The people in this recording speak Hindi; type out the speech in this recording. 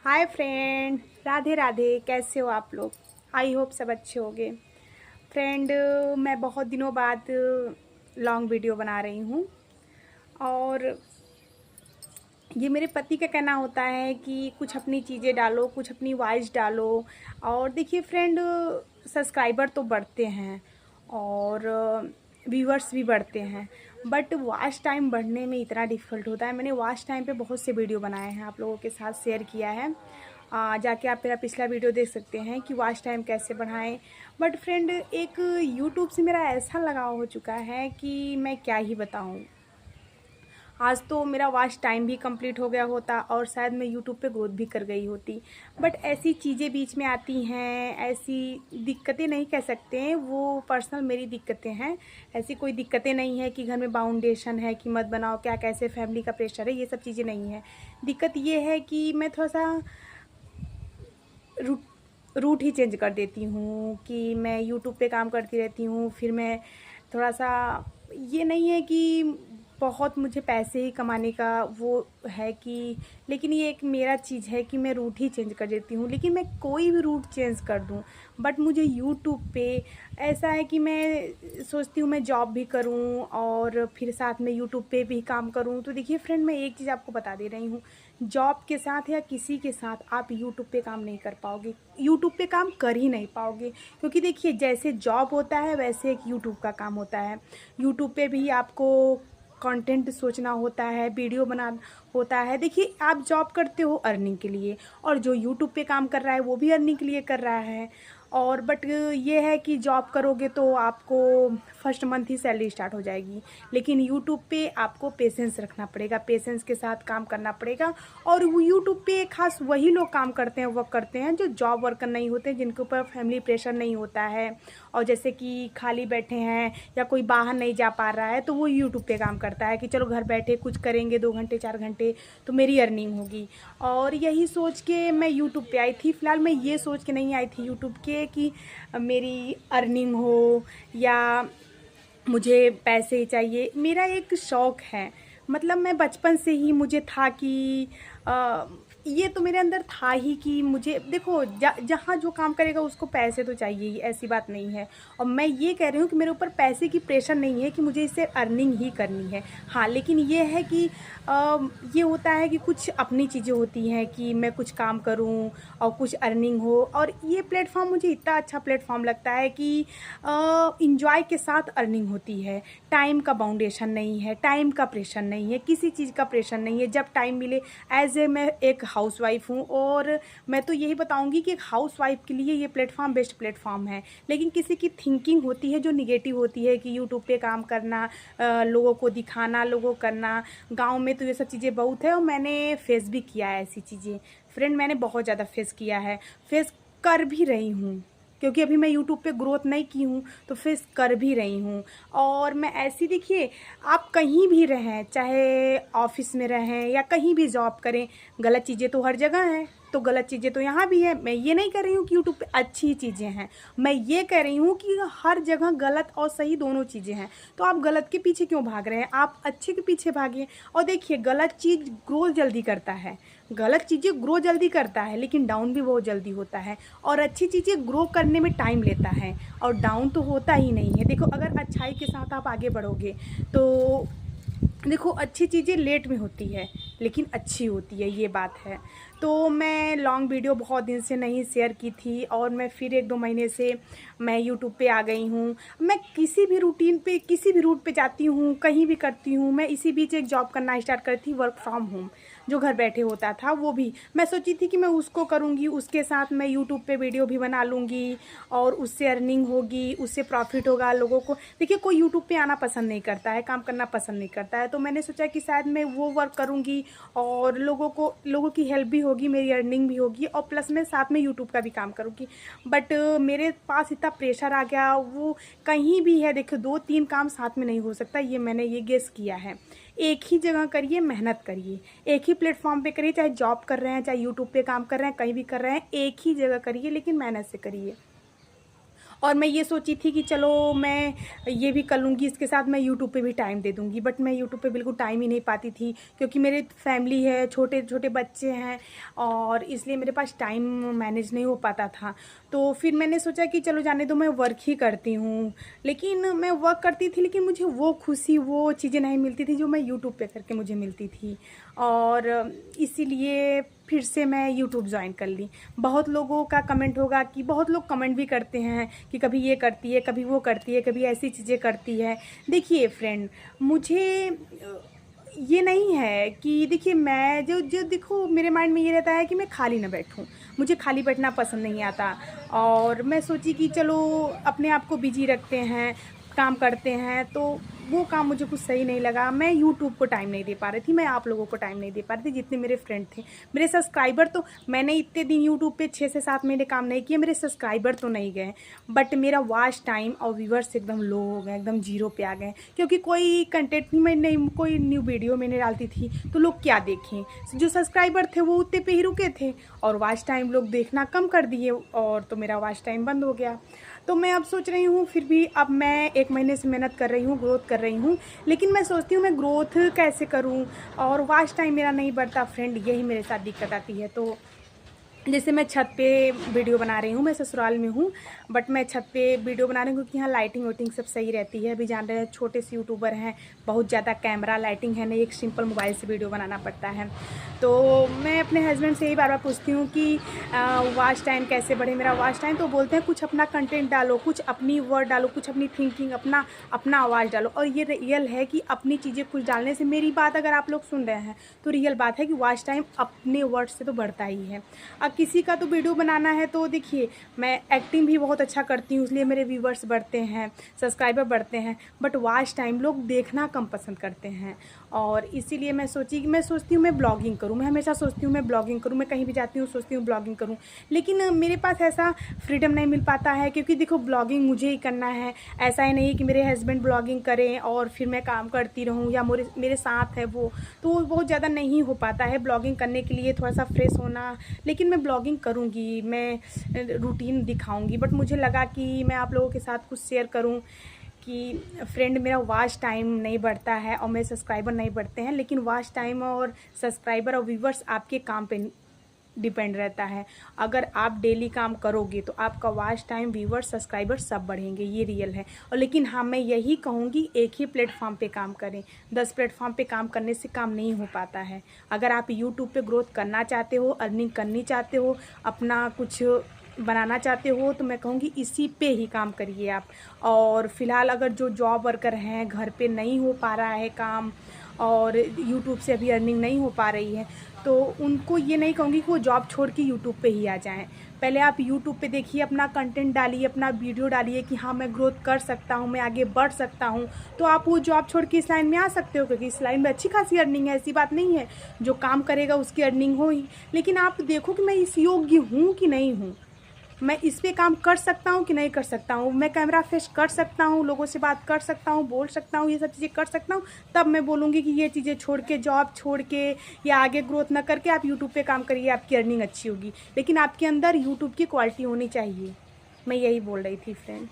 Hi friend, Radhe Radhe. कैसे हो आप लोग? आई होप सब अच्छे होंगे। फ्रेंड, मैं बहुत दिनों बाद लॉन्ग वीडियो बना रही हूँ। और ये मेरे पति का कहना होता है कि कुछ अपनी चीज़ें डालो, कुछ अपनी वॉइस डालो। और देखिए फ्रेंड, सब्सक्राइबर तो बढ़ते हैं और व्यूअर्स भी बढ़ते हैं, बट वॉच टाइम बढ़ने में इतना डिफ़िकल्ट होता है। मैंने वॉच टाइम पे बहुत से वीडियो बनाए हैं, आप लोगों के साथ शेयर किया है। जाके आप मेरा पिछला वीडियो देख सकते हैं कि वॉच टाइम कैसे बढ़ाएं। बट फ्रेंड, एक यूट्यूब से मेरा ऐसा लगाव हो चुका है कि मैं क्या ही बताऊं। आज तो मेरा वॉच टाइम भी कंप्लीट हो गया होता और शायद मैं यूट्यूब पे ग्रोथ भी कर गई होती। बट ऐसी चीज़ें बीच में आती हैं, ऐसी दिक्कतें नहीं कह सकते हैं, वो पर्सनल मेरी दिक्कतें हैं। ऐसी कोई दिक्कतें नहीं है कि घर में बाउंडेशन है कि मत बनाओ, क्या कैसे फैमिली का प्रेशर है, ये सब चीज़ें नहीं है। दिक्कत ये है कि मैं थोड़ा सा रूट रूट ही चेंज कर देती हूँ कि मैं यूट्यूब पे काम करती रहती हूँ, फिर मैं थोड़ा सा, ये नहीं है कि बहुत मुझे पैसे ही कमाने का वो है कि, लेकिन ये एक मेरा चीज़ है कि मैं रूट ही चेंज कर देती हूँ। लेकिन मैं कोई भी रूट चेंज कर दूँ, बट मुझे यूट्यूब पे ऐसा है कि मैं सोचती हूँ मैं जॉब भी करूँ और फिर साथ में यूट्यूब पे भी काम करूँ। तो देखिए फ्रेंड, मैं एक चीज़ आपको बता दे रही हूँ, जॉब के साथ या किसी के साथ आप यूट्यूब पे काम नहीं कर पाओगे, यूट्यूब पे काम कर ही नहीं पाओगे। क्योंकि देखिए, जैसे जॉब होता है वैसे एक यूट्यूब का काम होता है। यूट्यूब पे भी आपको कंटेंट सोचना होता है, वीडियो बनाना होता है। देखिए, आप जॉब करते हो अर्निंग के लिए, और जो यूट्यूब पे काम कर रहा है वो भी अर्निंग के लिए कर रहा है। और बट ये है कि जॉब करोगे तो आपको फर्स्ट मंथ ही सैलरी स्टार्ट हो जाएगी, लेकिन यूट्यूब पे आपको पेशेंस रखना पड़ेगा, पेशेंस के साथ काम करना पड़ेगा। और वो यूट्यूब पे खास वही लोग काम करते हैं, वर्क करते हैं जो जॉब वर्कर नहीं होते, जिनके ऊपर फैमिली प्रेशर नहीं होता है, और जैसे कि खाली बैठे हैं या कोई बाहर नहीं जा पा रहा है, तो वो यूट्यूब पे काम करता है कि चलो घर बैठे कुछ करेंगे 2 घंटे 4 घंटे तो मेरी अर्निंग होगी। और यही सोच के मैं यूट्यूब पे आई थी। फ़िलहाल मैं ये सोच के नहीं आई थी यूट्यूब के कि मेरी अर्निंग हो या मुझे पैसे चाहिए। मेरा एक शौक़ है, मतलब मैं बचपन से ही मुझे था कि अ, ये तो मेरे अंदर था ही कि मुझे देखो, जहाँ जो काम करेगा उसको पैसे तो चाहिए ही, ऐसी बात नहीं है। और मैं ये कह रही हूँ कि मेरे ऊपर पैसे की प्रेशर नहीं है कि मुझे इससे अर्निंग ही करनी है। हाँ, लेकिन ये है कि ये होता है कि कुछ अपनी चीज़ें होती हैं कि मैं कुछ काम करूँ और कुछ अर्निंग हो। और ये प्लेटफॉर्म मुझे इतना अच्छा प्लेटफॉर्म लगता है कि इंजॉय के साथ अर्निंग होती है। टाइम का बाउंडेशन नहीं है, टाइम का प्रेशर नहीं है, किसी चीज़ का प्रेशर नहीं है, जब टाइम मिले। एज ए मैं एक हाउसवाइफ हूँ और मैं तो यही बताऊँगी कि एक हाउसवाइफ के लिए ये प्लेटफॉर्म बेस्ट प्लेटफॉर्म है। लेकिन किसी की थिंकिंग होती है जो निगेटिव होती है कि यूट्यूब पे काम करना, लोगों को दिखाना, लोगों करना। गाँव में तो ये सब चीज़ें बहुत है और मैंने फेस भी किया है ऐसी चीज़ें। फ्रेंड, मैंने बहुत ज़्यादा फेस किया है, फेस कर भी रही हूँ, क्योंकि अभी मैं यूट्यूब पे ग्रोथ नहीं की हूँ तो फेस कर भी रही हूँ। और मैं ऐसी, देखिए, आप कहीं भी रहें, चाहे ऑफिस में रहें या कहीं भी जॉब करें, गलत चीज़ें तो हर जगह हैं, तो गलत चीज़ें तो यहाँ भी है। मैं ये नहीं कर रही हूँ कि यूट्यूब पे अच्छी चीज़ें हैं, मैं ये कह रही हूँ कि हर जगह गलत और सही दोनों चीज़ें हैं। तो आप गलत के पीछे क्यों भाग रहे हैं, आप अच्छे के पीछे भागिए। और देखिए, गलत चीज़ ग्रोथ जल्दी करता है, गलत चीज़ें ग्रो जल्दी करता है लेकिन डाउन भी बहुत जल्दी होता है। और अच्छी चीज़ें ग्रो करने में टाइम लेता है और डाउन तो होता ही नहीं है। देखो, अगर अच्छाई के साथ आप आगे बढ़ोगे तो देखो, अच्छी चीज़ें लेट में होती है लेकिन अच्छी होती है, ये बात है। तो मैं लॉन्ग वीडियो बहुत दिन से नहीं शेयर की थी और मैं फिर 1-2 महीने से मैं यूट्यूब पे आ गई हूँ। मैं किसी भी रूटीन पे, किसी भी रूट पे जाती हूँ, कहीं भी करती हूँ। मैं इसी बीच एक जॉब करना स्टार्ट करी थी, वर्क फ्रॉम होम, जो घर बैठे होता था। वो भी मैं सोची थी कि मैं उसको करूँगी, उसके साथ मैं यूट्यूब पे वीडियो भी बना लूँगी और उससे अर्निंग होगी, उससे प्रॉफिट होगा लोगों को। देखिए, कोई यूट्यूब पे आना पसंद नहीं करता है, काम करना पसंद नहीं करता है, तो मैंने सोचा कि शायद मैं वो वर्क करूँगी और लोगों की हेल्प भी होगी, मेरी अर्निंग भी होगी और प्लस मैं साथ में यूट्यूब का भी काम करूँगी। बट मेरे पास इतना प्रेशर आ गया, वो कहीं भी है, देखो 2-3 काम साथ में नहीं हो सकता, ये मैंने ये गेस किया है। एक ही जगह करिए, मेहनत करिए, एक ही प्लेटफॉर्म पे करिए, चाहे जॉब कर रहे हैं, चाहे यूट्यूब पे काम कर रहे हैं, कहीं भी कर रहे हैं, एक ही जगह करिए लेकिन मेहनत से करिए। और मैं ये सोची थी कि चलो मैं ये भी कर लूँगी, इसके साथ मैं यूट्यूब पे भी टाइम दे दूँगी। बट मैं यूट्यूब पे बिल्कुल टाइम ही नहीं पाती थी, क्योंकि मेरे फैमिली है, छोटे छोटे बच्चे हैं, और इसलिए मेरे पास टाइम मैनेज नहीं हो पाता था। तो फिर मैंने सोचा कि चलो जाने दो, मैं वर्क ही करती हूँ। लेकिन मैं वर्क करती थी, लेकिन मुझे वो खुशी, वो चीज़ें नहीं मिलती थी जो मैं यूट्यूब पे करके मुझे मिलती थी। और इसीलिए फिर से मैं यूट्यूब ज्वाइन कर ली। बहुत लोगों का कमेंट होगा कि बहुत लोग कमेंट भी करते हैं कि कभी ये करती है, कभी वो करती है, कभी ऐसी चीज़ें करती है। देखिए फ्रेंड, मुझे ये नहीं है कि देखिए मैं जो जो देखो मेरे माइंड में ये रहता है कि मैं खाली ना बैठूं। मुझे खाली बैठना पसंद नहीं आता। और मैं सोची कि चलो अपने आप को बिजी रखते हैं, काम करते हैं, तो वो काम मुझे कुछ सही नहीं लगा। मैं यूट्यूब को टाइम नहीं दे पा रही थी, मैं आप लोगों को टाइम नहीं दे पा रही थी, जितने मेरे फ्रेंड थे, मेरे सब्सक्राइबर। तो मैंने इतने दिन यूट्यूब पे 6 से 7 महीने काम नहीं किए, मेरे सब्सक्राइबर तो नहीं गए, बट मेरा वॉच टाइम और व्यूअर्स एकदम लो हो गए, एकदम जीरो पे आ गए। क्योंकि कोई कंटेंट नहीं, मैं नहीं कोई न्यू वीडियो मैंने डालती थी तो लोग क्या देखें। जो सब्सक्राइबर थे वो उतने पे ही रुके थे, और वॉच टाइम लोग देखना कम कर दिए, और तो मेरा वॉच टाइम बंद हो गया। तो मैं अब सोच रही हूँ, फिर भी अब मैं 1 महीने से मेहनत कर रही हूँ, ग्रोथ कर रही हूँ, लेकिन मैं सोचती हूँ मैं ग्रोथ कैसे करूँ, और वॉच टाइम मेरा नहीं बढ़ता फ्रेंड, यही मेरे साथ दिक्कत आती है। तो जैसे मैं छत पे वीडियो बना रही हूँ, मैं ससुराल में हूँ, बट मैं छत पे वीडियो बना रही हूँ क्योंकि यहाँ लाइटिंग वाइटिंग सब सही रहती है। अभी जान रहे हैं छोटे से यूट्यूबर हैं, बहुत ज़्यादा कैमरा लाइटिंग है नहीं, एक सिंपल मोबाइल से वीडियो बनाना पड़ता है। तो मैं अपने हस्बैंड से ही बार बार पूछती हूँ कि वॉच टाइम कैसे बढ़े मेरा वॉच टाइम। तो बोलते हैं कुछ अपना कंटेंट डालो, कुछ अपनी वर्ड डालो, कुछ अपनी थिंकिंग, अपना आवाज़ डालो। और ये रियल है कि अपनी चीज़ें कुछ डालने से, मेरी बात अगर आप लोग सुन रहे हैं तो रियल बात है कि वॉच टाइम अपने वर्ड से तो बढ़ता ही है। किसी का तो वीडियो बनाना है, तो देखिए मैं एक्टिंग भी बहुत अच्छा करती हूँ, इसलिए मेरे व्यूवर्स बढ़ते हैं, सब्सक्राइबर बढ़ते हैं, बट वॉच टाइम लोग देखना कम पसंद करते हैं। और इसीलिए मैं सोचती हूँ मैं ब्लॉगिंग करूँ, मैं हमेशा सोचती हूँ मैं ब्लॉगिंग करूँ, मैं कहीं भी जाती हूँ सोचती हूँ ब्लॉगिंग करूँ, लेकिन मेरे पास ऐसा फ्रीडम नहीं मिल पाता है, क्योंकि देखो ब्लॉगिंग मुझे ही करना है। ऐसा ही नहीं कि मेरे हस्बैंड ब्लॉगिंग करें और फिर मैं काम करती रहूँ, या मेरे साथ है वो, तो बहुत ज़्यादा नहीं हो पाता है ब्लॉगिंग करने के लिए, थोड़ा सा फ्रेश होना। लेकिन मैं ब्लॉगिंग करूँगी, मैं रूटीन दिखाऊँगी, बट मुझे लगा कि मैं आप लोगों के साथ कुछ शेयर करूँ कि फ्रेंड मेरा वॉच टाइम नहीं बढ़ता है और मेरे सब्सक्राइबर नहीं बढ़ते हैं, लेकिन वॉच टाइम और सब्सक्राइबर और व्यूवर्स आपके काम पे डिपेंड रहता है। अगर आप डेली काम करोगे तो आपका वॉच टाइम, व्यूवर्स, सब्सक्राइबर सब बढ़ेंगे, ये रियल है। और लेकिन हाँ, मैं यही कहूँगी एक ही प्लेटफॉर्म पे काम करें, 10 प्लेटफॉर्म पे काम करने से काम नहीं हो पाता है। अगर आप यूट्यूब पे ग्रोथ करना चाहते हो, अर्निंग करनी चाहते हो, अपना कुछ बनाना चाहते हो, तो मैं कहूँगी इसी पे ही काम करिए आप। और फिलहाल अगर जो जॉब वर्कर हैं, घर पे नहीं हो पा रहा है काम, और यूट्यूब से अभी अर्निंग नहीं हो पा रही है, तो उनको ये नहीं कहूँगी कि वो जॉब छोड़ के यूट्यूब पे ही आ जाएं। पहले आप यूट्यूब पे देखिए, अपना कंटेंट डालिए, अपना वीडियो डालिए कि हाँ मैं ग्रोथ कर सकता हूँ, मैं आगे बढ़ सकता हूँ, तो आप वो जॉब छोड़ के इस लाइन में आ सकते हो, क्योंकि इस लाइन में अच्छी खासी अर्निंग है, ऐसी बात नहीं है जो काम करेगा उसकी अर्निंग हो ही। लेकिन आप देखो कि मैं इस योग्य हूँ कि नहीं हूँ, मैं इस पे काम कर सकता हूँ कि नहीं कर सकता हूँ, मैं कैमरा फेस कर सकता हूँ, लोगों से बात कर सकता हूँ, बोल सकता हूँ, ये सब चीज़ें कर सकता हूँ, तब मैं बोलूँगी कि ये चीज़ें छोड़ के, जॉब छोड़ के या आगे ग्रोथ ना करके आप यूट्यूब पे काम करिए, आपकी अर्निंग अच्छी होगी। लेकिन आपके अंदर यूट्यूब की क्वालिटी होनी चाहिए, मैं यही बोल रही थी फ्रेंड।